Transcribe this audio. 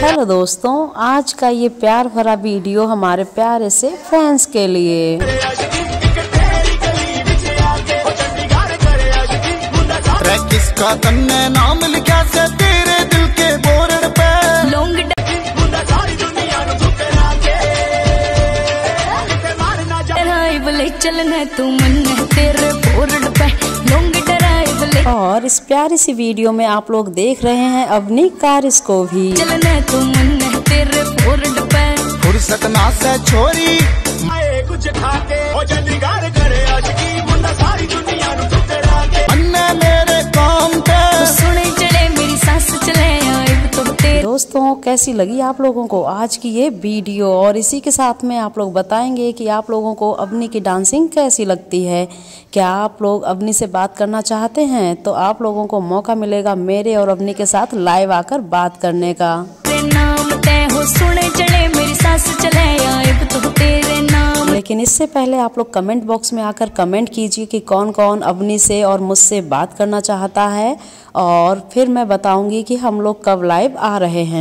Hello दोस्तों, आज का ये प्यार भरा वीडियो हमारे प्यारे से फैंस के लिए। किसका तन्ने नाम लिखा से तेरे दिल के बोर्ड पे चलना तू मन तेरे बोर्ड पे और इस प्यारी सी वीडियो में आप लोग देख रहे हैं अपनी कारिस को भी। चलना तू मन तेरे बोर्ड पे फुर्सत ना से छोरी कुछ खाके चंडीगढ़ करे आशिकी मुन्ना सारी दुनिया नु टुकड़ा के अन्ने मेरे काम पे सुने चले मेरी सांस चले तो तेरे। दोस्तों, कैसी लगी आप लोगों को आज की ये वीडियो, और इसी के साथ में आप लोग बताएंगे कि आप लोगों को अवनी की डांसिंग कैसी लगती है। क्या आप लोग अवनी से बात करना चाहते हैं तो आप लोगों को मौका मिलेगा मेरे और अवनी के साथ लाइव आकर बात करने का। नाम तय हो सुने चले मेरी सांस चले तो तेरे नाम। लेकिन इससे पहले आप लोग कमेंट बॉक्स में आकर कमेंट कीजिए कि कौन कौन अवनी से और मुझसे बात करना चाहता है, और फिर मैं बताऊंगी कि हम लोग कब लाइव आ रहे हैं।